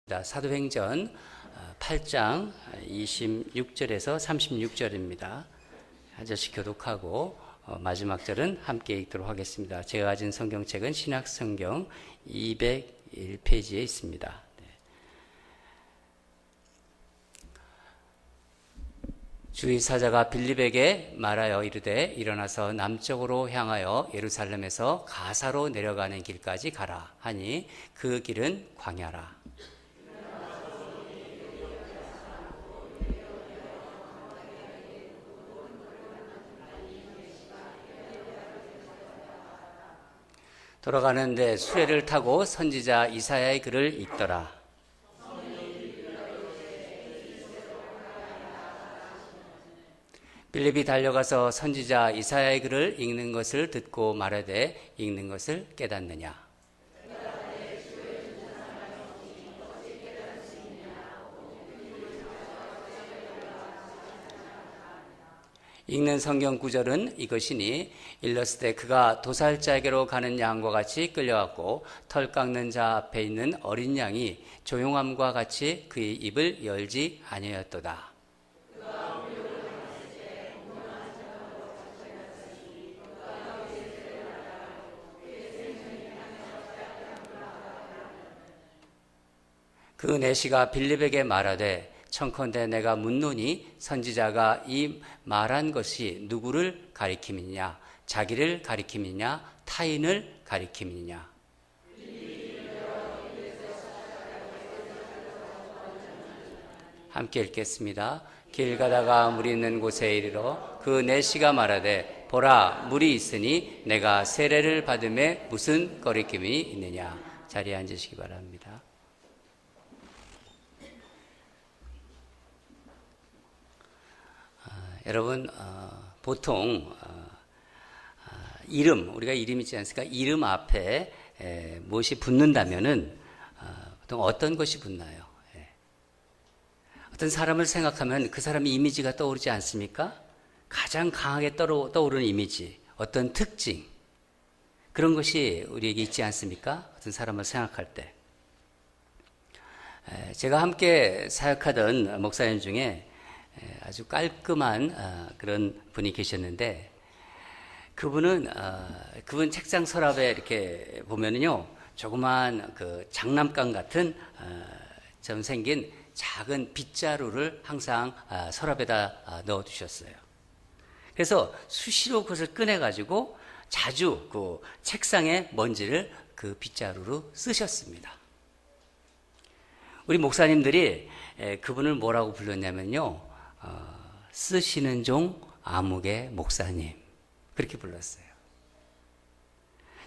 사도행전 8장 26절에서 36절입니다. 한 절씩 교독하고 마지막 절은 함께 읽도록 하겠습니다. 제가 가진 성경책은 신약성경 201페이지에 있습니다. 주의 사자가 빌립에게 말하여 이르되 일어나서 남쪽으로 향하여 예루살렘에서 가사로 내려가는 길까지 가라 하니 그 길은 광야라. 돌아가는데 수레를 타고 선지자 이사야의 글을 읽더라. 빌립이 달려가서 선지자 이사야의 글을 읽는 것을 듣고 말하되 읽는 것을 깨닫느냐. 읽는 성경 구절은 이것이니 일렀을 그가 도살자에게로 가는 양과 같이 끌려갔고 털 깎는 자 앞에 있는 어린 양이 조용함과 같이 그의 입을 열지 아니하였도다. 그 내시가 빌립에게 말하되 청컨대 내가 묻노니 선지자가 이 말한 것이 누구를 가리킴이냐 자기를 가리킴이냐 타인을 가리킴이냐. 함께 읽겠습니다. 길 가다가 물이 있는 곳에 이르러 그 내시가 말하되 보라 물이 있으니 내가 세례를 받음에 무슨 거리낌이 있느냐. 자리에 앉으시기 바랍니다. 여러분 보통 이름 우리가 이름 있지 않습니까? 이름 앞에 무엇이 붙는다면은 보통 어떤 것이 붙나요? 어떤 사람을 생각하면 그 사람의 이미지가 떠오르지 않습니까? 가장 강하게 떠오르는 이미지, 어떤 특징 그런 것이 우리에게 있지 않습니까? 어떤 사람을 생각할 때 제가 함께 사역하던 목사님 중에 아주 깔끔한 그런 분이 계셨는데 그분 책상 서랍에 이렇게 보면은요 조그만 그 장난감 같은 좀 생긴 작은 빗자루를 항상 서랍에다 넣어두셨어요. 그래서 수시로 그것을 꺼내가지고 자주 그 책상에 먼지를 그 빗자루로 쓰셨습니다. 우리 목사님들이 그분을 뭐라고 불렀냐면요. 쓰시는 종 아무개 목사님 그렇게 불렀어요.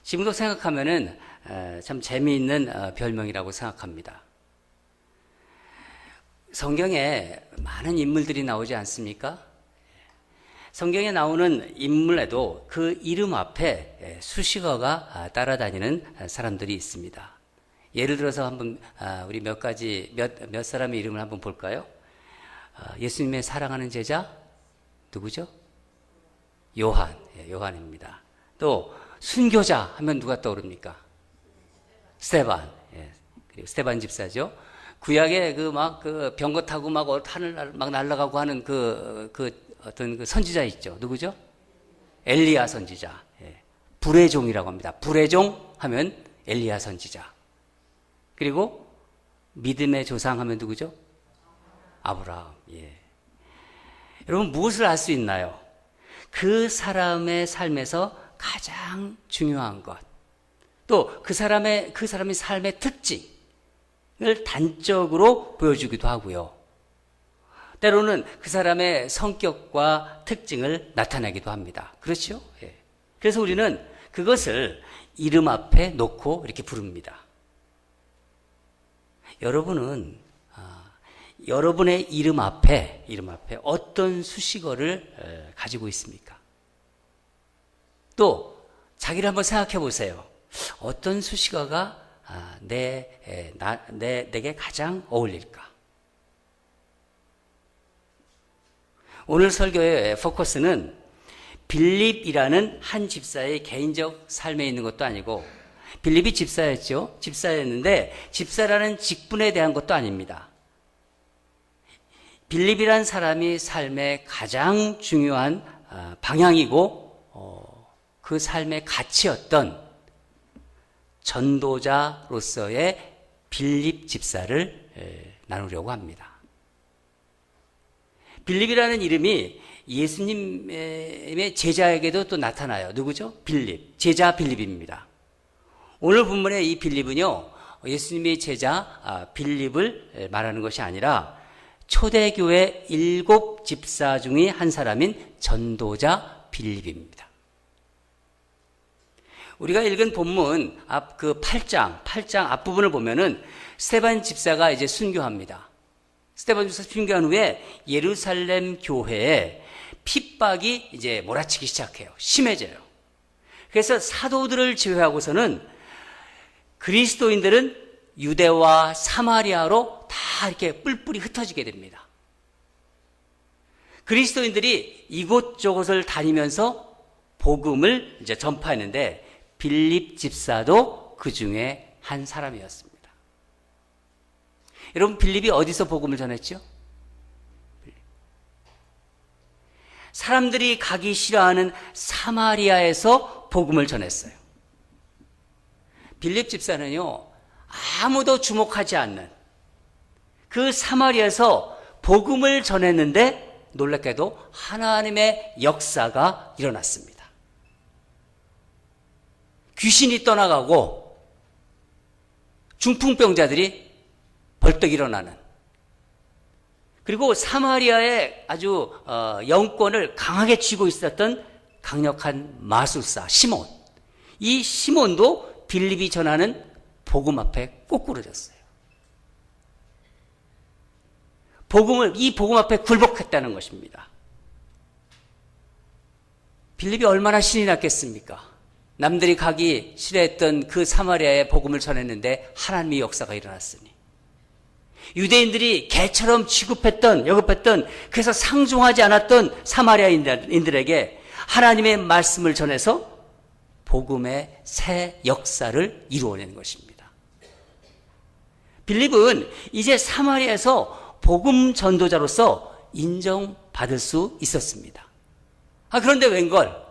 지금도 생각하면은 참 재미있는 별명이라고 생각합니다. 성경에 많은 인물들이 나오지 않습니까? 성경에 나오는 인물에도 그 이름 앞에 수식어가 따라다니는 사람들이 있습니다. 예를 들어서 한번 우리 몇 사람의 이름을 한번 볼까요? 예수님의 사랑하는 제자 누구죠? 요한입니다. 또 순교자 하면 누가 떠오릅니까? 스데반. 그리고 스데반 집사죠. 구약에 그 병거 타고 막 하늘 막 날아가고 하는 어떤 그 선지자 있죠. 누구죠? 엘리야 선지자. 불의 종이라고 합니다. 불의 종 하면 엘리야 선지자. 그리고 믿음의 조상 하면 누구죠? 아브라함. 여러분 무엇을 알 수 있나요? 그 사람의 삶에서 가장 중요한 것, 또 그 사람의 삶의 특징을 단적으로 보여주기도 하고요. 때로는 그 사람의 성격과 특징을 나타내기도 합니다. 그렇죠? 그래서 우리는 그것을 이름 앞에 놓고 이렇게 부릅니다. 여러분은 여러분의 이름 앞에 어떤 수식어를 가지고 있습니까? 또 자기를 한번 생각해 보세요. 어떤 수식어가 내게 가장 어울릴까? 오늘 설교의 포커스는 빌립이라는 한 집사의 개인적 삶에 있는 것도 아니고 빌립이 집사였죠. 집사였는데 집사라는 직분에 대한 것도 아닙니다. 빌립이란 사람이 삶의 가장 중요한 방향이고 그 삶의 가치였던 전도자로서의 빌립 집사를 나누려고 합니다. 빌립이라는 이름이 예수님의 제자에게도 또 나타나요. 누구죠? 빌립. 제자 빌립입니다. 오늘 본문의 이 빌립은요, 예수님의 제자 빌립을 말하는 것이 아니라 초대교회 7 집사 중의 한 사람인 전도자 빌립입니다. 우리가 읽은 본문 앞 그 8장 앞부분을 보면은 스데반 집사가 이제 순교합니다. 스데반 집사 순교한 후에 예루살렘 교회에 핍박이 이제 몰아치기 시작해요. 심해져요. 그래서 사도들을 제외하고서는 그리스도인들은 유대와 사마리아로 다 이렇게 뿔뿔이 흩어지게 됩니다. 그리스도인들이 이곳저곳을 다니면서 복음을 이제 전파했는데 빌립 집사도 그 중에 한 사람이었습니다. 여러분, 빌립이 어디서 복음을 전했죠? 사람들이 가기 싫어하는 사마리아에서 복음을 전했어요. 빌립 집사는요, 아무도 주목하지 않는 그 사마리아에서 복음을 전했는데 놀랍게도 하나님의 역사가 일어났습니다. 귀신이 떠나가고 중풍병자들이 벌떡 일어나는, 그리고 사마리아의 아주 영권을 강하게 쥐고 있었던 강력한 마술사 시몬, 이 시몬도 빌립이 전하는 복음 앞에 꼬꾸러졌어요. 이 복음 앞에 굴복했다는 것입니다. 빌립이 얼마나 신이 났겠습니까? 남들이 가기 싫어했던 그 사마리아에 복음을 전했는데 하나님의 역사가 일어났으니, 유대인들이 개처럼 여급했던 그래서 상종하지 않았던 사마리아인들에게 하나님의 말씀을 전해서 복음의 새 역사를 이루어낸 것입니다. 빌립은 이제 사마리아에서 복음 전도자로서 인정받을 수 있었습니다. 그런데 웬걸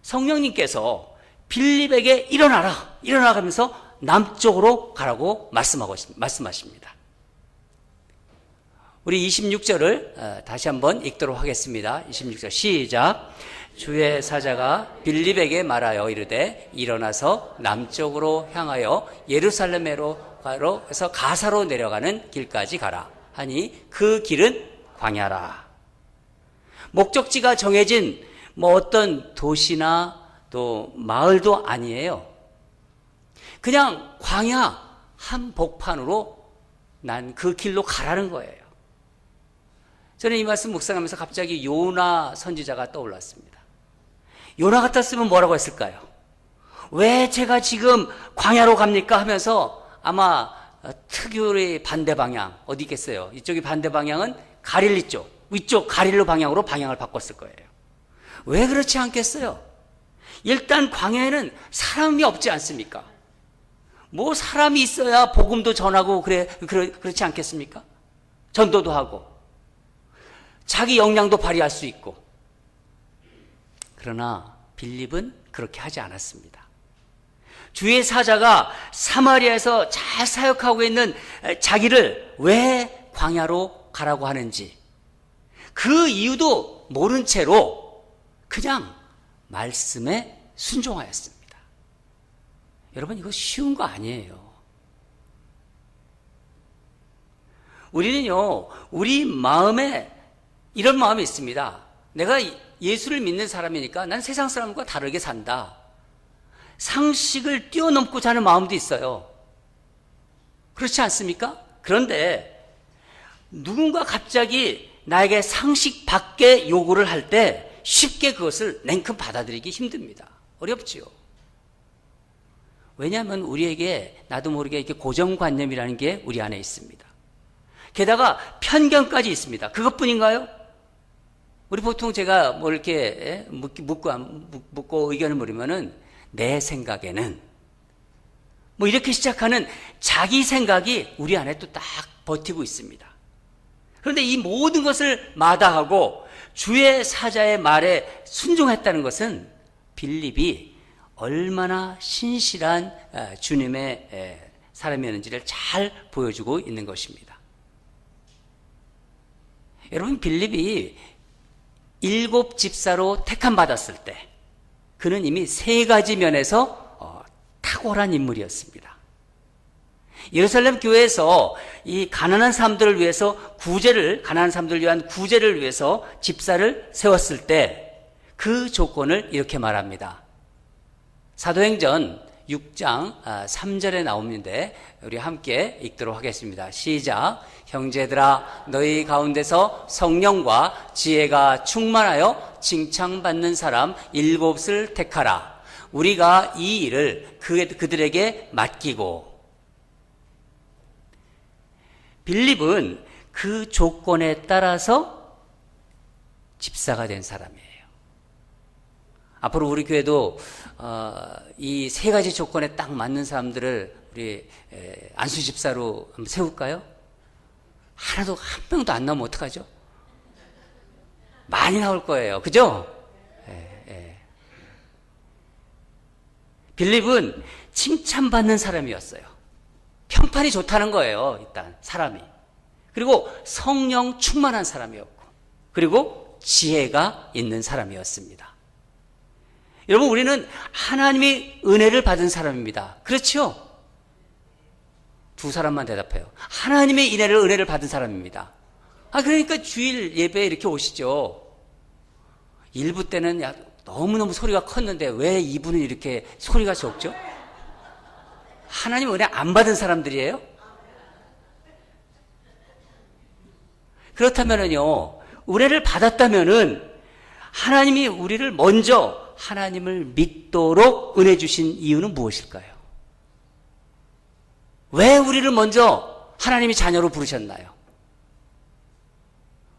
성령님께서 빌립에게 일어나가면서 남쪽으로 가라고 말씀하십니다. 우리 26절을 다시 한번 읽도록 하겠습니다. 26절 시작. 주의 사자가 빌립에게 말하여 이르되 일어나서 남쪽으로 향하여 예루살렘으로 해서 가사로 내려가는 길까지 가라 하니 그 길은 광야라. 목적지가 정해진 어떤 도시나 또 마을도 아니에요. 그냥 광야 한복판으로 난 그 길로 가라는 거예요. 저는 이 말씀 묵상하면서 갑자기 요나 선지자가 떠올랐습니다. 요나 같았으면 뭐라고 했을까요? 왜 제가 지금 광야로 갑니까? 하면서 아마 특유의 반대 방향, 어디 있겠어요? 이쪽이 반대 방향은 가릴리 쪽, 위쪽 가릴로 방향으로 방향을 바꿨을 거예요. 왜 그렇지 않겠어요? 일단 광야에는 사람이 없지 않습니까? 사람이 있어야 복음도 전하고 그렇지 않겠습니까? 전도도 하고 자기 역량도 발휘할 수 있고. 그러나 빌립은 그렇게 하지 않았습니다. 주의 사자가 사마리아에서 잘 사역하고 있는 자기를 왜 광야로 가라고 하는지 그 이유도 모른 채로 그냥 말씀에 순종하였습니다. 여러분, 이거 쉬운 거 아니에요. 우리는요, 우리 마음에 이런 마음이 있습니다. 내가 예수를 믿는 사람이니까 난 세상 사람과 다르게 산다. 상식을 뛰어넘고 사는 마음도 있어요. 그렇지 않습니까? 그런데 누군가 갑자기 나에게 상식 밖의 요구를 할 때 쉽게 그것을 냉큼 받아들이기 힘듭니다. 어렵지요. 왜냐하면 우리에게 나도 모르게 이렇게 고정관념이라는 게 우리 안에 있습니다. 게다가 편견까지 있습니다. 그것뿐인가요? 우리 보통 제가 이렇게 묻고 의견을 물으면은 내 생각에는 뭐 이렇게 시작하는 자기 생각이 우리 안에 또 딱 버티고 있습니다. 그런데 이 모든 것을 마다하고 주의 사자의 말에 순종했다는 것은 빌립이 얼마나 신실한 주님의 사람이었는지를 잘 보여주고 있는 것입니다. 여러분, 빌립이 7 집사로 택함 받았을 때 그는 이미 3가지 면에서 탁월한 인물이었습니다. 예루살렘 교회에서 이 가난한 사람들을 위해서 가난한 사람들을 위한 구제를 위해서 집사를 세웠을 때 그 조건을 이렇게 말합니다. 사도행전 6장 3절에 나오는데 우리 함께 읽도록 하겠습니다. 시작. 형제들아, 너희 가운데서 성령과 지혜가 충만하여 칭찬받는 사람 7을 택하라. 우리가 이 일을 그들에게 맡기고. 빌립은 그 조건에 따라서 집사가 된 사람이에요. 앞으로 우리 교회도 이 3가지 조건에 딱 맞는 사람들을 우리 안수 집사로 한번 세울까요? 하나도, 한 명도 안 나오면 어떡하죠? 많이 나올 거예요. 그죠? 빌립은 칭찬받는 사람이었어요. 평판이 좋다는 거예요. 일단 사람이. 그리고 성령 충만한 사람이었고, 그리고 지혜가 있는 사람이었습니다. 여러분, 우리는 하나님의 은혜를 받은 사람입니다. 그렇죠? 2 사람만 대답해요. 하나님의 은혜를 받은 사람입니다. 그러니까 주일 예배에 이렇게 오시죠. 1부 때는 너무너무 소리가 컸는데 왜 2부는 이렇게 소리가 적죠? 하나님 은혜 안 받은 사람들이에요? 그렇다면요, 은혜를 받았다면은 하나님이 우리를 먼저 하나님을 믿도록 은혜 주신 이유는 무엇일까요? 왜 우리를 먼저 하나님이 자녀로 부르셨나요?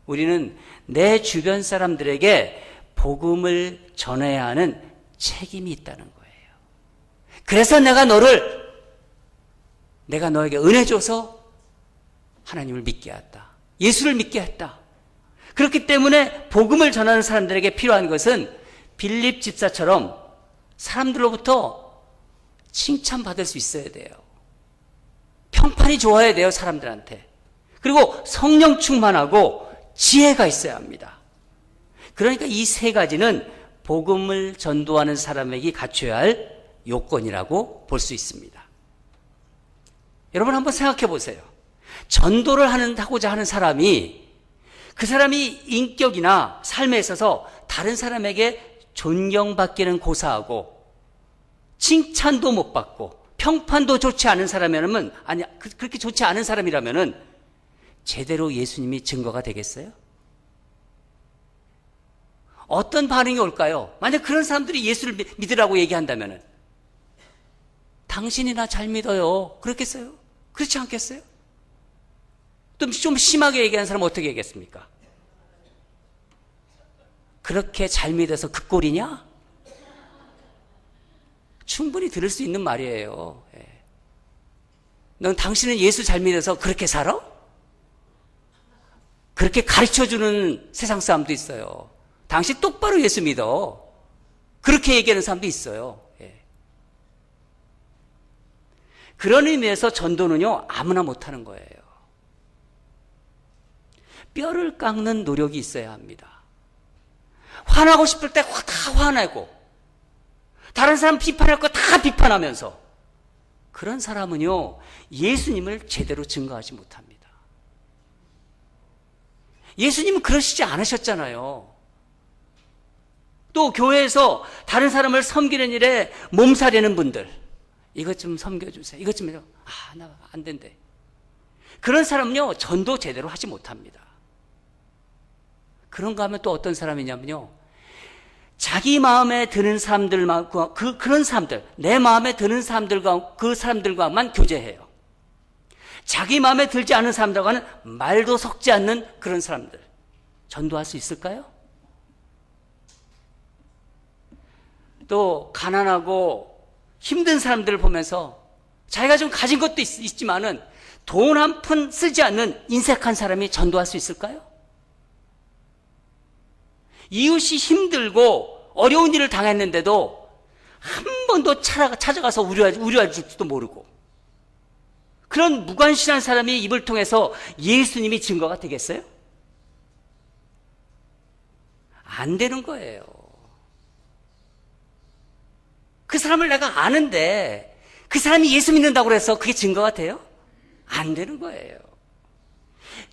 우리는 내 주변 사람들에게 복음을 전해야 하는 책임이 있다는 거예요. 그래서 내가 너에게 은혜 줘서 하나님을 믿게 했다. 예수를 믿게 했다. 그렇기 때문에 복음을 전하는 사람들에게 필요한 것은 빌립 집사처럼 사람들로부터 칭찬받을 수 있어야 돼요. 평판이 좋아야 돼요, 사람들한테. 그리고 성령 충만하고 지혜가 있어야 합니다. 그러니까 이 3가지는 복음을 전도하는 사람에게 갖춰야 할 요건이라고 볼 수 있습니다. 여러분, 한번 생각해 보세요. 전도를 하고자 하는 사람이, 그 사람이 인격이나 삶에 있어서 다른 사람에게 존경받기는 고사하고 칭찬도 못 받고 평판도 좋지 않은 사람이라면, 그렇게 좋지 않은 사람이라면은 제대로 예수님이 증거가 되겠어요? 어떤 반응이 올까요? 만약 그런 사람들이 예수를 믿으라고 얘기한다면은, 당신이나 잘 믿어요. 그렇겠어요? 그렇지 않겠어요? 또 좀 심하게 얘기하는 사람은 어떻게 얘기했습니까? 그렇게 잘 믿어서 그 꼴이냐? 충분히 들을 수 있는 말이에요. 넌 당신은 예수 잘 믿어서 그렇게 살아? 그렇게 가르쳐주는 세상 사람도 있어요. 당신 똑바로 예수 믿어. 그렇게 얘기하는 사람도 있어요. 그런 의미에서 전도는요, 아무나 못하는 거예요. 뼈를 깎는 노력이 있어야 합니다. 화나고 싶을 때 다 화내고, 다른 사람 비판할 거 다 비판하면서, 그런 사람은요, 예수님을 제대로 증거하지 못합니다. 예수님은 그러시지 않으셨잖아요. 또 교회에서 다른 사람을 섬기는 일에 몸살이는 분들, 이것 좀 섬겨주세요. 이것 좀 해줘. 나 안 된대. 그런 사람은요, 전도 제대로 하지 못합니다. 그런가 하면 또 어떤 사람이냐면요, 자기 마음에 드는 사람들만, 그런 사람들, 내 마음에 드는 사람들과, 그 사람들과만 교제해요. 자기 마음에 들지 않은 사람들과는 말도 섞지 않는 그런 사람들. 전도할 수 있을까요? 또 가난하고 힘든 사람들을 보면서 자기가 좀 가진 것도 있지만은 돈 한 푼 쓰지 않는 인색한 사람이 전도할 수 있을까요? 이웃이 힘들고 어려운 일을 당했는데도 한 번도 찾아가서 위로해 줄지도 모르고, 그런 무관심한 사람이 입을 통해서 예수님이 증거가 되겠어요? 안 되는 거예요. 그 사람을 내가 아는데 그 사람이 예수 믿는다고 해서 그게 증거가 돼요? 안 되는 거예요.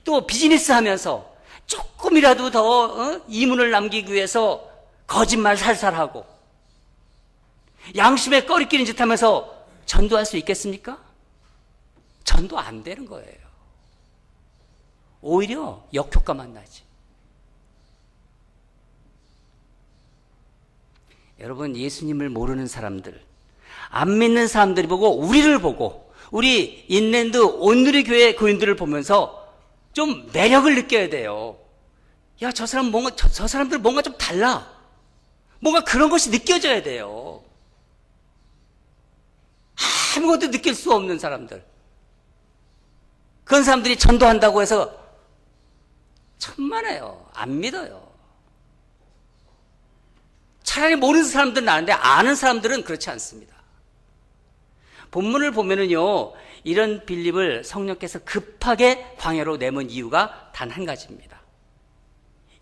또 비즈니스 하면서 조금이라도 더 이문을 남기기 위해서 거짓말 살살하고 양심에 꺼리 끼는 짓 하면서 전도할 수 있겠습니까? 전도 안 되는 거예요. 오히려 역효과만 나지. 여러분, 예수님을 모르는 사람들, 안 믿는 사람들이 보고 우리를 보고 우리 인랜드 온누리 교회 교인들을 보면서 좀 매력을 느껴야 돼요. 야, 저 사람들 뭔가 좀 달라. 뭔가 그런 것이 느껴져야 돼요. 아무것도 느낄 수 없는 사람들. 그런 사람들이 전도한다고 해서 천만에요. 안 믿어요. 차라리 모르는 사람들은 아는데 아는 사람들은 그렇지 않습니다. 본문을 보면은요, 이런 빌립을 성령께서 급하게 광야로 내몬 이유가 단 한 가지입니다.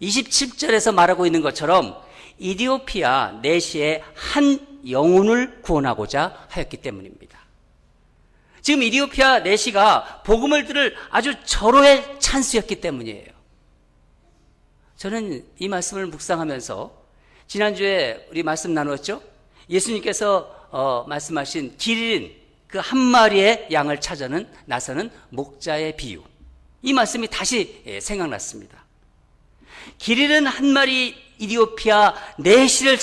27절에서 말하고 있는 것처럼 이디오피아 내시의 한 영혼을 구원하고자 하였기 때문입니다. 지금 이디오피아 내시가 복음을 들을 아주 절호의 찬스였기 때문이에요. 저는 이 말씀을 묵상하면서 지난주에 우리 말씀 나누었죠? 예수님께서 말씀하신 길 잃은 그 한 마리의 양을 찾아는 나서는 목자의 비유, 이 말씀이 다시 생각났습니다. 길 잃은 한 마리 이디오피아 내시를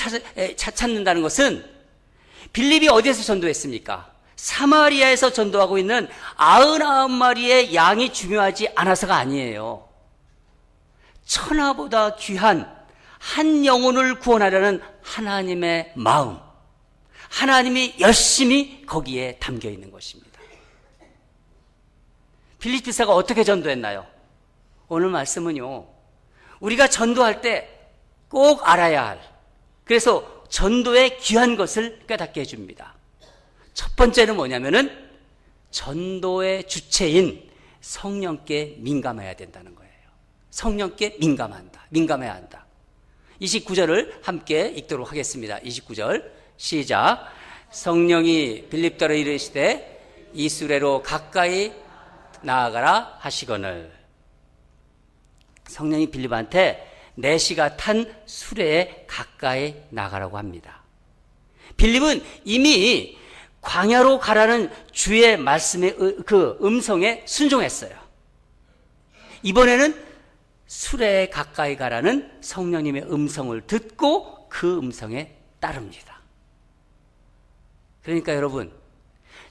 찾는다는 것은 빌립이 어디에서 전도했습니까? 사마리아에서 전도하고 있는 99마리의 양이 중요하지 않아서가 아니에요. 천하보다 귀한 한 영혼을 구원하려는 하나님의 마음, 하나님이 열심히 거기에 담겨 있는 것입니다. 빌립 지사가 어떻게 전도했나요? 오늘 말씀은요, 우리가 전도할 때 꼭 알아야 할, 그래서 전도의 귀한 것을 깨닫게 해줍니다. 첫 번째는 뭐냐면은 전도의 주체인 성령께 민감해야 된다는 거예요. 성령께 민감해야 한다. 29절을 함께 읽도록 하겠습니다. 29절 시작. 성령이 빌립더러 이르시되 이 수레로 가까이 나아가라 하시거늘. 성령이 빌립한테 내시가 탄 수레에 가까이 나가라고 합니다. 빌립은 이미 광야로 가라는 주의 말씀의 그 음성에 순종했어요. 이번에는 수레에 가까이 가라는 성령님의 음성을 듣고 그 음성에 따릅니다. 그러니까 여러분,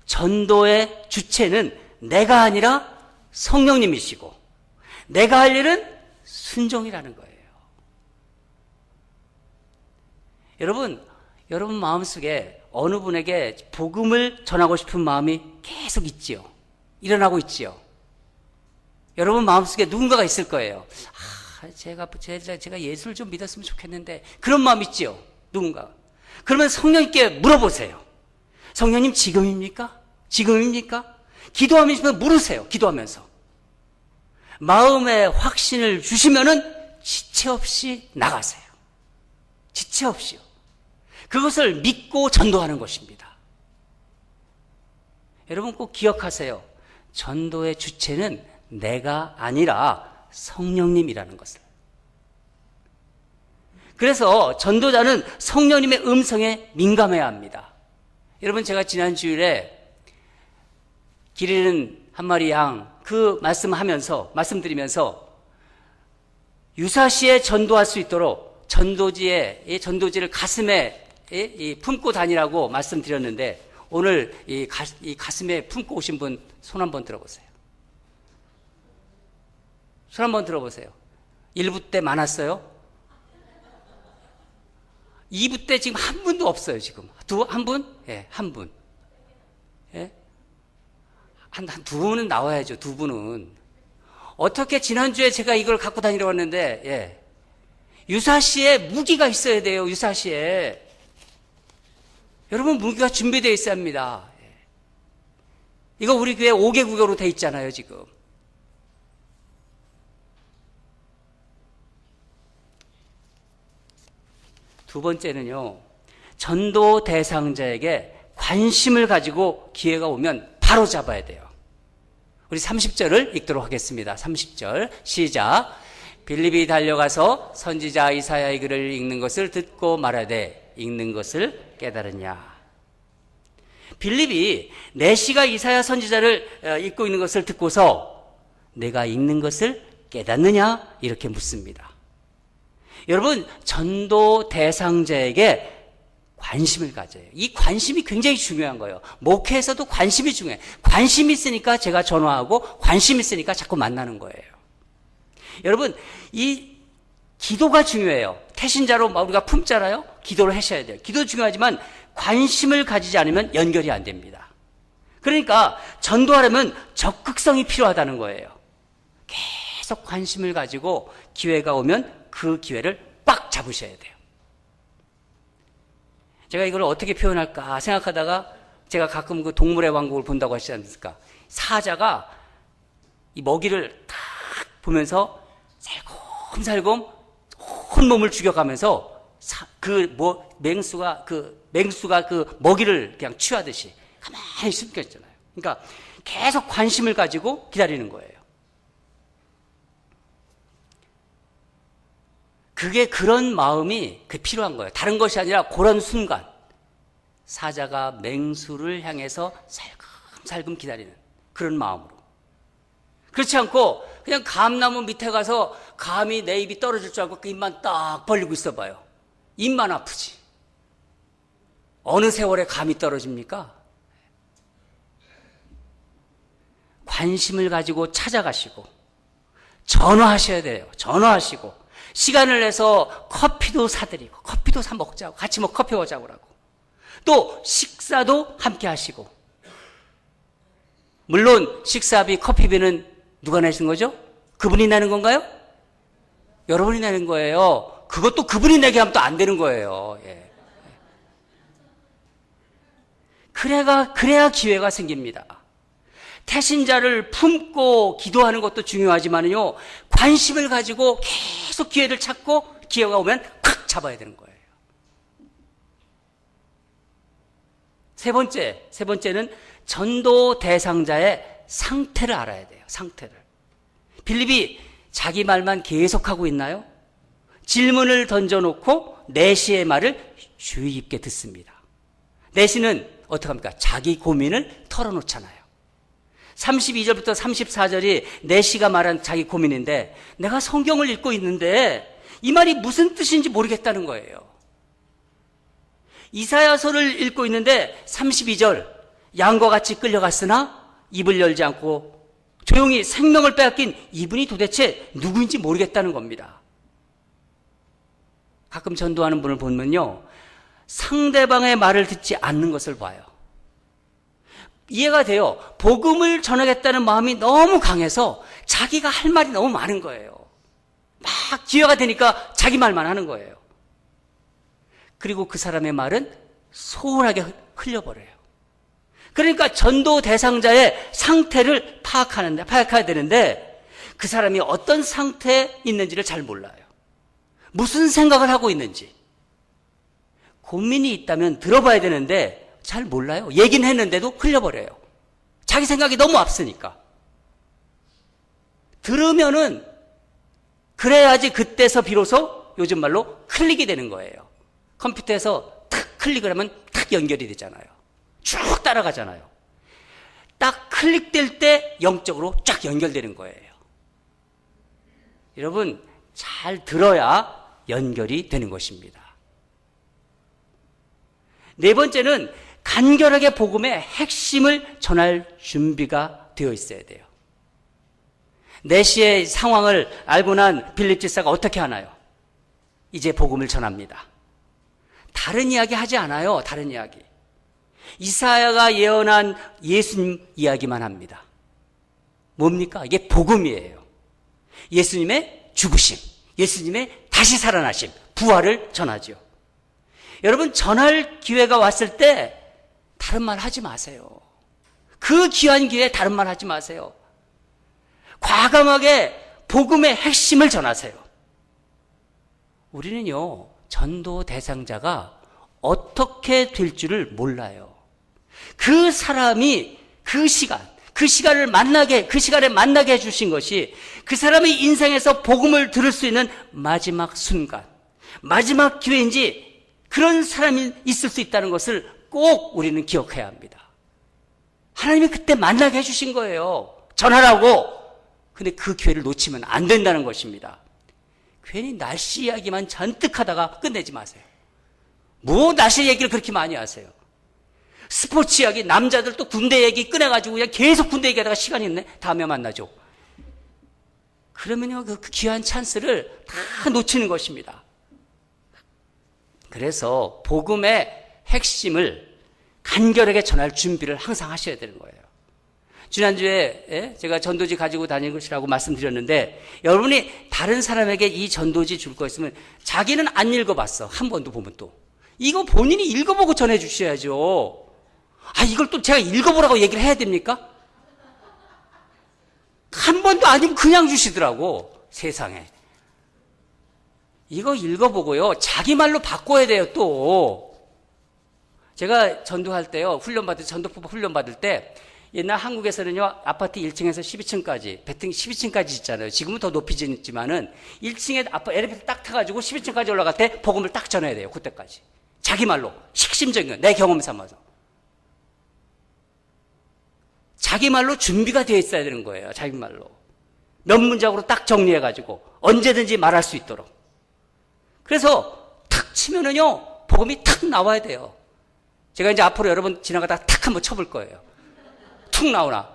전도의 주체는 내가 아니라 성령님이시고 내가 할 일은 순종이라는 거예요. 여러분 마음속에 어느 분에게 복음을 전하고 싶은 마음이 계속 있지요. 일어나고 있지요. 여러분 마음속에 누군가가 있을 거예요. 제가 예수를 좀 믿었으면 좋겠는데, 그런 마음 있지요. 누군가. 그러면 성령님께 물어보세요. 성령님, 지금입니까? 지금입니까? 기도하면서 물으세요. 기도하면서. 마음의 확신을 주시면은 지체 없이 나가세요. 지체 없이요. 그것을 믿고 전도하는 것입니다. 여러분 꼭 기억하세요. 전도의 주체는 내가 아니라 성령님이라는 것을. 그래서 전도자는 성령님의 음성에 민감해야 합니다. 여러분, 제가 지난 주일에 길 잃은 한 마리 양 그 말씀드리면서 유사시에 전도할 수 있도록 전도지를 가슴에 품고 다니라고 말씀드렸는데, 오늘 이 가슴에 품고 오신 분 손 한번 들어보세요. 손 한번 들어보세요. 일부 때 많았어요? 2부 때 지금 한 분도 없어요, 지금. 한 분? 예, 한 분. 예? 한 두 분은 나와야죠, 두 분은. 어떻게 지난주에 제가 이걸 갖고 다니러 왔는데, 예. 유사시에 무기가 있어야 돼요, 유사시에. 여러분, 무기가 준비되어 있어야 합니다. 예. 이거 우리 교회 5개 국어로 돼 있잖아요, 지금. 두 번째는요, 전도 대상자에게 관심을 가지고 기회가 오면 바로 잡아야 돼요. 우리 30절을 읽도록 하겠습니다. 30절 시작. 빌립이 달려가서 선지자 이사야의 글을 읽는 것을 듣고 말하되 읽는 것을 깨달으냐. 빌립이 내시가 이사야 선지자를 읽고 있는 것을 듣고서 내가 읽는 것을 깨닫느냐 이렇게 묻습니다. 여러분, 전도 대상자에게 관심을 가져요. 이 관심이 굉장히 중요한 거예요. 목회에서도 관심이 중요해요. 관심이 있으니까 제가 전화하고 관심이 있으니까 자꾸 만나는 거예요. 여러분, 이 기도가 중요해요. 태신자로 우리가 품잖아요. 기도를 하셔야 돼요. 기도 중요하지만 관심을 가지지 않으면 연결이 안 됩니다. 그러니까 전도하려면 적극성이 필요하다는 거예요. 계속 관심을 가지고 기회가 오면 그 기회를 빡 잡으셔야 돼요. 제가 이걸 어떻게 표현할까 생각하다가 제가 가끔 그 동물의 왕국을 본다고 하시지 않습니까? 사자가 이 먹이를 딱 보면서 살금살금 혼몸을 죽여가면서 맹수가 그 먹이를 그냥 취하듯이 가만히 숨겨 있잖아요. 그러니까 계속 관심을 가지고 기다리는 거예요. 그게 그런 마음이 필요한 거예요. 다른 것이 아니라 그런 순간 사자가 맹수를 향해서 살금살금 기다리는 그런 마음으로. 그렇지 않고 그냥 감나무 밑에 가서 감이 내 입이 떨어질 줄 알고 그 입만 딱 벌리고 있어 봐요. 입만 아프지. 어느 세월에 감이 떨어집니까? 관심을 가지고 찾아가시고 전화하셔야 돼요. 전화하시고 시간을 내서 커피도 사드리고 커피도 사 먹자고 같이 커피 먹자고 하고 또 식사도 함께 하시고. 물론 식사비 커피비는 누가 내시는 거죠? 그분이 내는 건가요? 여러분이 내는 거예요. 그것도 그분이 내게 하면 또 안 되는 거예요. 예. 그래야 기회가 생깁니다. 태신자를 품고 기도하는 것도 중요하지만요, 관심을 가지고 계속 기회를 찾고 기회가 오면 콱 잡아야 되는 거예요. 세 번째는 전도 대상자의 상태를 알아야 돼요. 상태를. 빌립이 자기 말만 계속하고 있나요? 질문을 던져놓고 내시의 말을 주의 깊게 듣습니다. 내시는 어떻게 합니까? 자기 고민을 털어놓잖아요. 32절부터 34절이 내시가 말한 자기 고민인데 내가 성경을 읽고 있는데 이 말이 무슨 뜻인지 모르겠다는 거예요. 이사야서를 읽고 있는데 32절 양과 같이 끌려갔으나 입을 열지 않고 조용히 생명을 빼앗긴 이분이 도대체 누구인지 모르겠다는 겁니다. 가끔 전도하는 분을 보면요, 상대방의 말을 듣지 않는 것을 봐요. 이해가 돼요. 복음을 전하겠다는 마음이 너무 강해서 자기가 할 말이 너무 많은 거예요. 막 기회가 되니까 자기 말만 하는 거예요. 그리고 그 사람의 말은 소홀하게 흘려버려요. 그러니까 전도 대상자의 상태를 파악해야 되는데 그 사람이 어떤 상태에 있는지를 잘 몰라요. 무슨 생각을 하고 있는지. 고민이 있다면 들어봐야 되는데 잘 몰라요. 얘기는 했는데도 흘려버려요. 자기 생각이 너무 앞서니까. 들으면은 그래야지 그때서 비로소 요즘 말로 클릭이 되는 거예요. 컴퓨터에서 탁 클릭을 하면 탁 연결이 되잖아요. 쭉 따라가잖아요. 딱 클릭될 때 영적으로 쫙 연결되는 거예요. 여러분, 잘 들어야 연결이 되는 것입니다. 네 번째는 간결하게 복음의 핵심을 전할 준비가 되어 있어야 돼요. 내시의 상황을 알고 난 빌립 집사가 어떻게 하나요? 이제 복음을 전합니다. 다른 이야기 하지 않아요. 다른 이야기. 이사야가 예언한 예수님 이야기만 합니다. 뭡니까? 이게 복음이에요. 예수님의 죽으심, 예수님의 다시 살아나심, 부활을 전하죠. 여러분, 전할 기회가 왔을 때 다른 말 하지 마세요. 그 귀한 기회에 다른 말 하지 마세요. 과감하게 복음의 핵심을 전하세요. 우리는요, 전도 대상자가 어떻게 될 줄을 몰라요. 그 사람이 그 시간에 만나게 해주신 것이 그 사람의 인생에서 복음을 들을 수 있는 마지막 순간, 마지막 기회인지 그런 사람이 있을 수 있다는 것을 꼭 우리는 기억해야 합니다. 하나님이 그때 만나게 해주신 거예요. 전하라고. 근데 그 기회를 놓치면 안 된다는 것입니다. 괜히 날씨 이야기만 잔뜩 하다가 끝내지 마세요. 뭐 날씨 얘기를 그렇게 많이 하세요. 스포츠 이야기, 남자들 또 군대 얘기 꺼내가지고 그냥 계속 군대 얘기하다가 시간이 있네. 다음에 만나죠. 그러면요, 그 귀한 찬스를 다 놓치는 것입니다. 그래서 복음의 핵심을 간결하게 전할 준비를 항상 하셔야 되는 거예요. 지난주에 제가 전도지 가지고 다니는 것이라고 말씀드렸는데, 여러분이 다른 사람에게 이 전도지 줄 거 있으면 자기는 안 읽어봤어. 한 번도 보면 또. 이거 본인이 읽어보고 전해주셔야죠. 이걸 또 제가 읽어보라고 얘기를 해야 됩니까? 한 번도 아니면 그냥 주시더라고, 세상에. 이거 읽어보고요, 자기 말로 바꿔야 돼요, 또. 제가 전도할 때요, 전도법 훈련 받을 때, 옛날 한국에서는요, 아파트 1층에서 12층까지, 베팅 12층까지 있잖아요. 지금은 더 높이 짓지만은, 1층에 엘리베이터 딱 타가지고 12층까지 올라갈 때 복음을 딱 전해야 돼요, 그때까지. 자기 말로, 핵심적인, 내 경험 삼아서. 자기 말로 준비가 되어 있어야 되는 거예요, 자기 말로. 몇 문장으로 딱 정리해가지고, 언제든지 말할 수 있도록. 그래서, 탁 치면은요, 복음이 탁 나와야 돼요. 제가 이제 앞으로 여러분 지나가다가 탁 한번 쳐볼 거예요. 툭 나오나.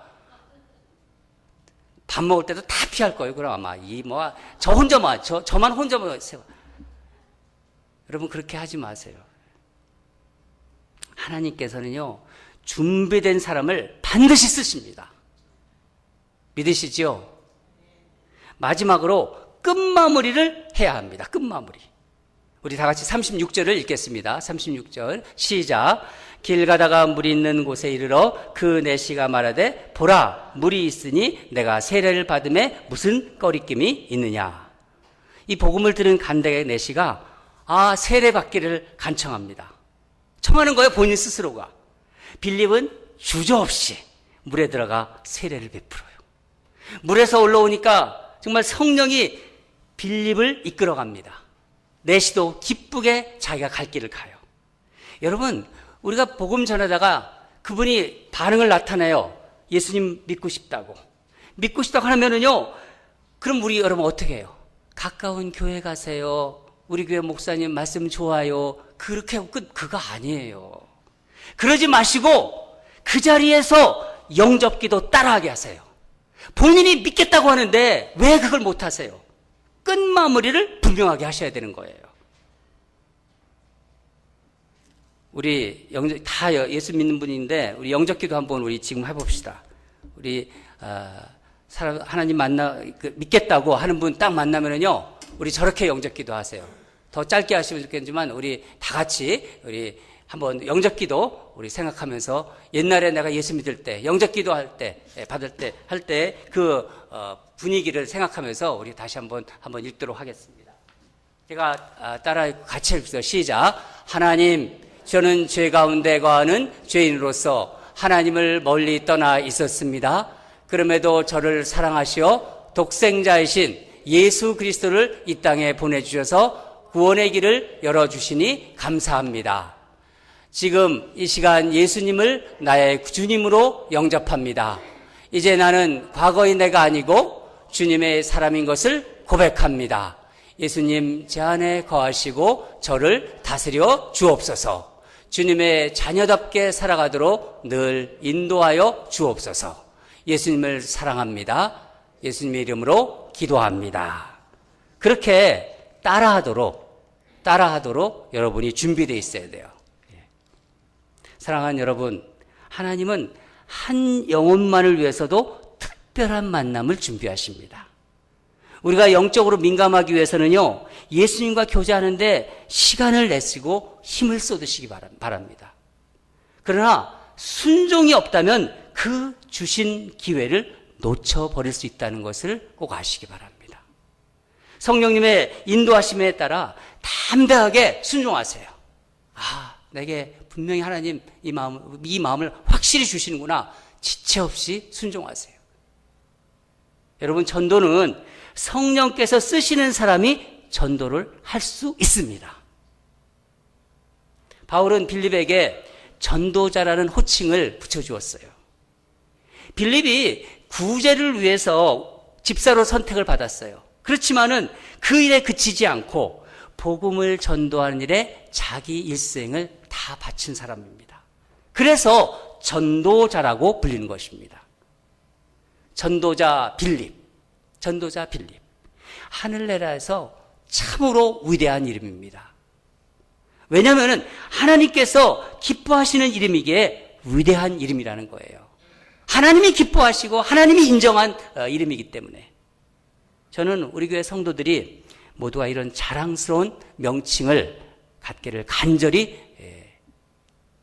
밥 먹을 때도 다 피할 거예요. 그럼 아마 저만 혼자만 세워. 여러분 그렇게 하지 마세요. 하나님께서는요, 준비된 사람을 반드시 쓰십니다. 믿으시죠? 마지막으로 끝마무리를 해야 합니다. 끝마무리. 우리 다 같이 36절을 읽겠습니다. 36절 시작. 길 가다가 물이 있는 곳에 이르러 그 내시가 말하되 보라 물이 있으니 내가 세례를 받음에 무슨 꺼리낌이 있느냐. 이 복음을 들은 간다의 내시가 세례 받기를 간청합니다. 청하는 거예요, 본인 스스로가. 빌립은 주저없이 물에 들어가 세례를 베풀어요. 물에서 올라오니까 정말 성령이 빌립을 이끌어갑니다. 내시도 기쁘게 자기가 갈 길을 가요. 여러분, 우리가 복음 전하다가 그분이 반응을 나타내요. 예수님 믿고 싶다고. 믿고 싶다고 하면은요, 그럼 우리 여러분 어떻게 해요? 가까운 교회 가세요. 우리 교회 목사님 말씀 좋아요. 그렇게 하고 그거 아니에요. 그러지 마시고 그 자리에서 영접기도 따라하게 하세요. 본인이 믿겠다고 하는데 왜 그걸 못 하세요? 끝마무리를 분명하게 하셔야 되는 거예요. 우리 다 예수 믿는 분인데 우리 영접기도 한번 우리 지금 해봅시다. 우리 하나님 믿겠다고 하는 분 딱 만나면은요, 우리 저렇게 영접기도 하세요. 더 짧게 하시면 좋겠지만 우리 다 같이 우리 한번 영접기도 우리 생각하면서 옛날에 내가 예수 믿을 때 영접기도 할 때 할 때 그 분위기를 생각하면서 우리 다시 한번 읽도록 하겠습니다. 제가 따라 같이 읽어요. 시작. 하나님, 저는 죄 가운데 거하는 죄인으로서 하나님을 멀리 떠나 있었습니다. 그럼에도 저를 사랑하시어 독생자이신 예수 그리스도를 이 땅에 보내주셔서 구원의 길을 열어주시니 감사합니다. 지금 이 시간 예수님을 나의 주님으로 영접합니다. 이제 나는 과거의 내가 아니고 주님의 사람인 것을 고백합니다. 예수님 제 안에 거하시고 저를 다스려 주옵소서. 주님의 자녀답게 살아가도록 늘 인도하여 주옵소서. 예수님을 사랑합니다. 예수님의 이름으로 기도합니다. 그렇게 따라하도록 따라하도록 여러분이 준비되어 있어야 돼요. 사랑하는 여러분, 하나님은 한 영혼만을 위해서도 특별한 만남을 준비하십니다. 우리가 영적으로 민감하기 위해서는요, 예수님과 교제하는데 시간을 내시고 힘을 쏟으시기 바랍니다. 그러나 순종이 없다면 그 주신 기회를 놓쳐버릴 수 있다는 것을 꼭 아시기 바랍니다. 성령님의 인도하심에 따라 담대하게 순종하세요. 내게 분명히 하나님 이 마음을 확실히 주시는구나. 지체 없이 순종하세요. 여러분, 전도는 성령께서 쓰시는 사람이 전도를 할 수 있습니다. 바울은 빌립에게 전도자라는 호칭을 붙여주었어요. 빌립이 구제를 위해서 집사로 선택을 받았어요. 그렇지만은 그 일에 그치지 않고 복음을 전도하는 일에 자기 일생을 다 바친 사람입니다. 그래서 전도자라고 불리는 것입니다. 전도자 빌립. 하늘나라에서 참으로 위대한 이름입니다. 왜냐하면 하나님께서 기뻐하시는 이름이기에 위대한 이름이라는 거예요. 하나님이 기뻐하시고 하나님이 인정한 이름이기 때문에 저는 우리 교회 성도들이 모두가 이런 자랑스러운 명칭을 갖기를 간절히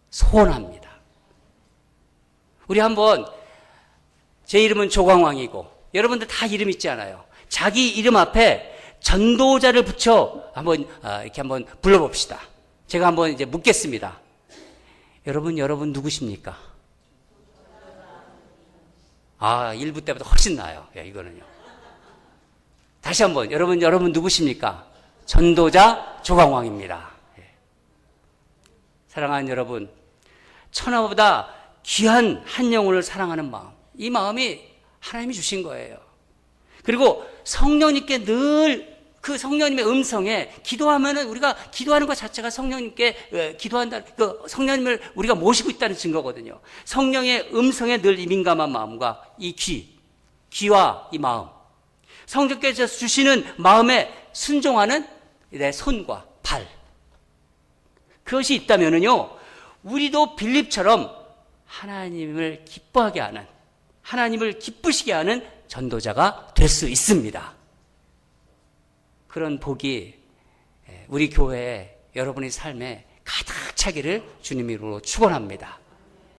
소원합니다. 우리 한번 제 이름은 조광왕이고 여러분들 다 이름 있지 않아요? 자기 이름 앞에 전도자를 붙여 이렇게 한번 불러봅시다. 제가 한번 이제 묻겠습니다. 여러분 누구십니까? 1부 때보다 훨씬 나아요. 이거는요. 다시 한번 여러분 누구십니까? 전도자 조광왕입니다. 사랑하는 여러분, 천하보다 귀한 한 영혼을 사랑하는 마음, 이 마음이 하나님이 주신 거예요. 그리고 성령님께 늘 그 성령님의 음성에 기도하면은 우리가 기도하는 것 자체가 성령님께 기도한다, 그 성령님을 우리가 모시고 있다는 증거거든요. 성령의 음성에 늘 이 민감한 마음과 이 귀와 이 마음, 성령께서 주시는 마음에 순종하는 내 손과 발, 그것이 있다면은요, 우리도 빌립처럼 하나님을 기뻐하게 하는, 하나님을 기쁘시게 하는 전도자가 될 수 있습니다. 그런 복이 우리 교회에 여러분의 삶에 가득 차기를 주님 이름으로 축원합니다.